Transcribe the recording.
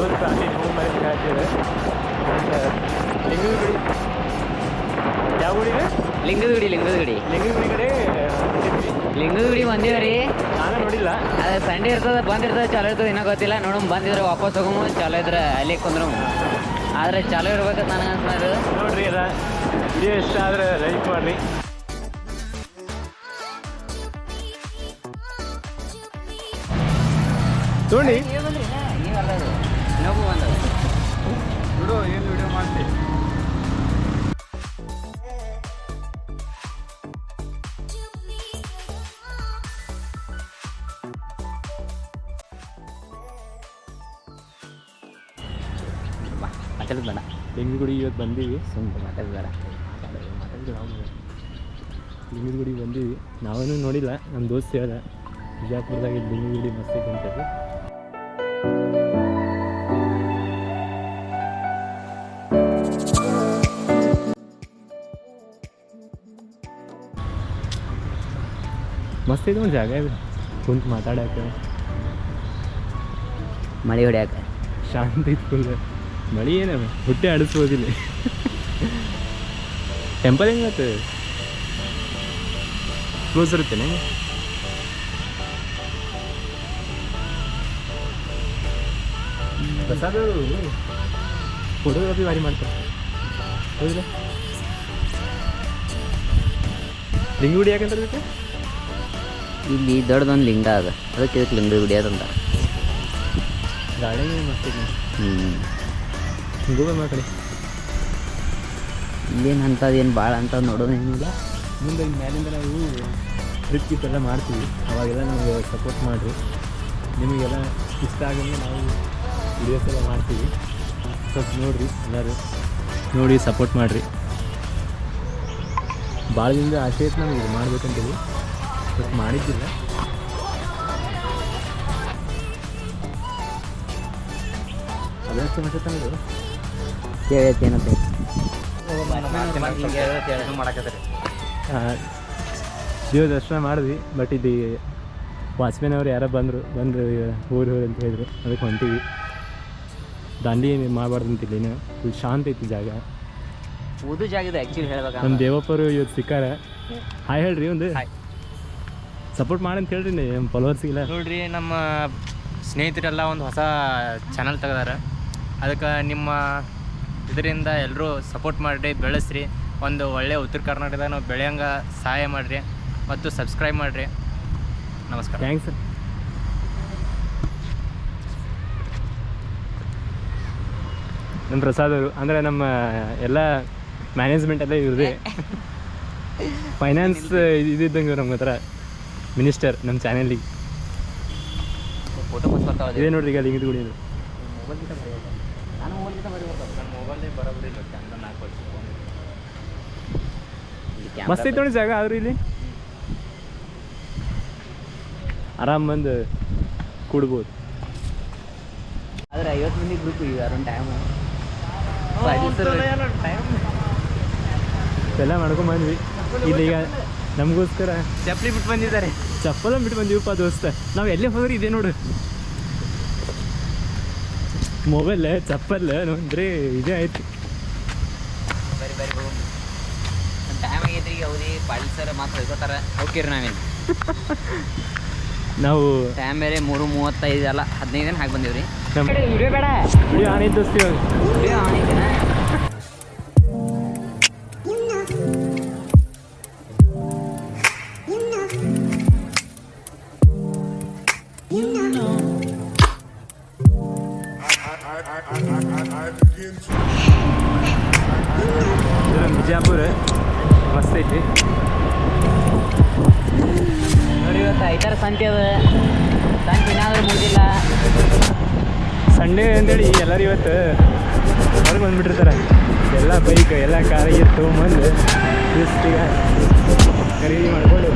ದೇವ್ರ ಪ್ರಾಣಿ ಹೋಗಿ ಹಾಕಿದೆ. ಲಿಂಗದ ಗುಡಿ ಯಾವ ಗುಡಿ ಇದೆ? ಲಿಂಗದ ಗುಡಿ ಕಡೆ ಲಿಂಗದ ಗುಡಿ ಬಂದೀವ್ರಿ. ನಾನು ನೋಡಿಲ್ಲ. ಅದು ಸಂಡೇ ಇರ್ತದೆ, ಬಂದಿರ್ತದೆ, ಚಾಲೋ ಇರ್ತದೆ, ಇನ್ನೂ ಗೊತ್ತಿಲ್ಲ. ನೋಡಮ್, ಬಂದಿದ್ರೆ ವಾಪಸ್ ಹೋಗಮು, ಚಾಲೋ ಇದ್ರೆ ಅಲ್ಲಿ ಕುಂದ್ರು. ಆದರೆ ಚಾಲೋ ಇರ್ಬೇಕಂತ ನನಗೆ ಅನ್ಸ್ತಾರೆ. ನೋಡ್ರಿ ಅದ ವಿಡಿಯೋ ಇಷ್ಟ ಆದ್ರೆ ಲೈಕ್ ಮಾಡ್ರಿ. ನೋಡಿ ನೀವಲ್ಲ, ಇನ್ನೊಬ್ಬ ಬಂದ ಬಿಡು, ಏನು ವಿಡಿಯೋ ಮಾಡ್ತೀವಿ. ಮಾತಾಡೋದು ಬೇಡ. ಲಿಂಗದ ಗುಡಿ ಇವತ್ತು ಬಂದೀವಿ. ಸುಮ್ಮನೆ ಮಾತಾಡೋದು ಬೇಡ. ಲಿಂಗದ ಗುಡಿ ಬಂದೀವಿ. ನಾವೇನೂ ನೋಡಿಲ್ಲ. ನಮ್ಮ ದೋಸ್ತ ಹೇಳ್ದ ಬಿಜಾಪುರದಾಗ ಲಿಂಗದ ಗುಡಿ ಮಸ್ತ್ ಐತೆ ಅಂತೇಳಿ. ಮಸ್ತ್ ಐತೆ ಒಂದು ಜಾಗ ಇದೆ ಕುಂತು ಮಾತಾಡೋಕೆ, ಮಳೆ ಹೊಡ್ಯಾಕ ಶಾಂತಿ ಐತೆ ಫುಲ್. ಮಳೆ ಏನ ಹೊಟ್ಟೆ ಆಡಿಸ್ಬೋದಿಲ್ಲ. ಟೆಂಪಲ್ ಹೆಂಗತ್ತೆ ಕ್ಲೋಸ್ ಇರುತ್ತೇನೆ. ಪ್ರಸಾದ ಫೋಟೋಗ್ರಫಿ ಭಾರಿ ಮಾಡ್ತಾರೆ ಹೌದಿಲ್ಲ? ಲಿಂಗ ಗುಡಿ ಯಾಕಂತ ಇರುತ್ತೆ? ಇಲ್ಲಿ ದೊಡ್ಡದೊಂದು ಲಿಂಗ ಅದ, ಅದಕ್ಕೆ ಇದಕ್ಕೆ ಲಿಂಗದ ಗುಡಿ ಅದಂತ. ಗಾಳಿ ಮಸ್ತ್ ಹಿಂಗೋ ಮಾ ಕಡೆ ಇಲ್ಲೇನು ಅಂಥದ್ದೇನು ಭಾಳ ಅಂಥದ್ದು ನೋಡೋದೇನಿಲ್ಲ. ಮುಂದೆ ಮ್ಯಾಲಿಂದ ನಾವು ಟ್ರಿಪ್ ಗಿಪ್ಪೆಲ್ಲ ಮಾಡ್ತೀವಿ, ಅವಾಗೆಲ್ಲ ನಮಗೆ ಸಪೋರ್ಟ್ ಮಾಡಿರಿ. ನಿಮಗೆಲ್ಲ ಇಷ್ಟ ಆಗಂಗೆ ನಾವು ವಿಡಿಯೋಸ್ ಎಲ್ಲ ಮಾಡ್ತೀವಿ. ಸ್ವಲ್ಪ ನೋಡಿರಿ, ಎಲ್ಲರೂ ನೋಡಿ ಸಪೋರ್ಟ್ ಮಾಡಿರಿ. ಭಾಳ ದಿನದ ಆಸೆ ಐತೆ ನಮಗೆ ಇದು ಮಾಡ್ಬೇಕಂತೀವಿ, ಬಟ್ ಮಾಡಿದ್ದಿಲ್ಲ. ಅದಕ್ಕೆ ಮತ್ತೆ ತಂದು ಏನಂತ ಶಿವ ದರ್ಶನ ಮಾಡಿದ್ವಿ. ಬಟ್ ಇದು ವಾಚ್ಮ್ಯಾನ್ ಅವ್ರು ಯಾರೋ ಬಂದರು ಊರು ಅಂತ ಹೇಳಿದ್ರು, ಅದಕ್ಕೆ ಹೊಂಟೀವಿ. ದಾಂಡಿ ಮಾಡಬಾರ್ದು ಅಂತಿಲ್ಲ, ಇನ್ನು ಫುಲ್ ಶಾಂತ ಐತಿ ಜಾಗ. ಓದು ಜಾಗದ ಆ್ಯಕ್ಚುಲಿ ಹೇಳ್ಬೇಕು. ನಮ್ಮ ದೇವಪ್ಪರು ಇವತ್ತು ಸಿಕ್ಕಾರ. ಹಾಯ್ ಹೇಳ್ರಿ, ಒಂದು ಸಪೋರ್ಟ್ ಮಾಡಂತ ಹೇಳ್ರಿ ನಮ್ಮ ಫಾಲೋವರ್ಸಿಗೆಲ್ಲ. ನೋಡ್ರಿ, ನಮ್ಮ ಸ್ನೇಹಿತರೆಲ್ಲ ಒಂದು ಹೊಸ ಚಾನಲ್ ತೆಗೆದಾರ. ಅದಕ್ಕೆ ನಿಮ್ಮ ಇದರಿಂದ ಎಲ್ಲರೂ ಸಪೋರ್ಟ್ ಮಾಡಿರಿ, ಬೆಳೆಸ್ರಿ. ಒಂದು ಒಳ್ಳೆಯ ಉತ್ತರ ಕರ್ನಾಟಕದಾಗ ನಾವು ಬೆಳೆಯಂಗೆ ಸಹಾಯ ಮಾಡಿರಿ ಮತ್ತು ಸಬ್ಸ್ಕ್ರೈಬ್ ಮಾಡಿರಿ. ನಮಸ್ಕಾರ. ಥ್ಯಾಂಕ್ಸ್. ನಮ್ಮ ಪ್ರಸಾದ್ ಅವರು ಅಂದರೆ ನಮ್ಮ ಎಲ್ಲ ಮ್ಯಾನೇಜ್ಮೆಂಟ್ ಎಲ್ಲ ಇವ್ರದೇ. ಫೈನಾನ್ಸ್ ಇದ್ದಂಗೆ ನಮ್ಮ ಹತ್ರ ಮಿನಿಸ್ಟರ್ ನಮ್ಮ ಚಾನಲಿಗೆ. ಫೋಟೋ ಬರ್ತಾವೆ ಇದೇ ನೋಡ್ರಿ ಈಗ ಲಿಂಗದ ಗುಡಿ. ಮಸ್ತ್ ಐತೆ ನೋಡಿ ಜಾಗ. ಆದ್ರೂ ಇಲ್ಲಿ ಆರಾಮ್ ಬಂದು ಕೂಡ್ಬೋದು. ಆದರೆ 50 ಮಂದಿ ಗ್ರೂಪ್ ಈಗ ಅರೌಂಡ್ ಟೈಮು ಎಲ್ಲ ಮಾಡ್ಕೊಂಬಂದ್ವಿ. ಇಲ್ಲೀಗ ನಮಗೋಸ್ಕರ ಚಪ್ಪಲಿ ಬಿಟ್ಟು ಬಂದಿದ್ದಾರೆ. ಚಪ್ಪಲ ಬಿಟ್ಟು ಬಂದೀವಪ್ಪ ದೋಸ್ತ. ನಾವು ಎಲ್ಲೇ ಹೋದ್ರಿ ಇದೆ ನೋಡು, ಮೊಬೈಲ್ ಚಪ್ಪಲ್ ಅಂದರೆ ಇದೇ ಆಯ್ತು. ಬರಿ ನಮ್ಮ ಟೈಮ್ ಆಗೈತ್ರಿ. ಈಗ ಅವ್ರಿ ಪಾಟೀಲ್ ಸರ್ ಮಾತ್ರ ಹೋಗ್ಕೋತಾರೆ, ಹೋಗ್ತೀರಿ ನಾವೇನು. ನಾವು ಟೈಮ್ ಬೇರೆ 3:35 ಅಲ್ಲ 15 ದಿನ ಹಾಕಿ ಬಂದೀವಿ ರೀ. ವಿಡಿಯೋ ಬೇಡ, ವಿಡಿಯೋ ಆನ್ ಐತೆ ದೋಸ್ತಿ. Video on ಐತೆನಾ? ಬಿಜಾಪುರ ಮಸ್ತ್ ಐತಿ ನೋಡಿ. ಇವತ್ತು ಐತಾರ ಸಂತೆ ಅದ, ಸಂತೆ ಏನಾದರೂ ಮುಗಿದಿಲ್ಲ. ಸಂಡೇ ಅಂತೇಳಿ ಎಲ್ಲರೂ ಇವತ್ತು ಹೊರಗೆ ಬಂದುಬಿಟ್ಟಿರ್ತಾರೆ. ಎಲ್ಲ ಬೈಕ್ ಎಲ್ಲ ಕಾರಿಗೆ ತೊಗೊಂಬಂದು ಖರೀದಿ ಮಾಡ್ಕೊಂಡು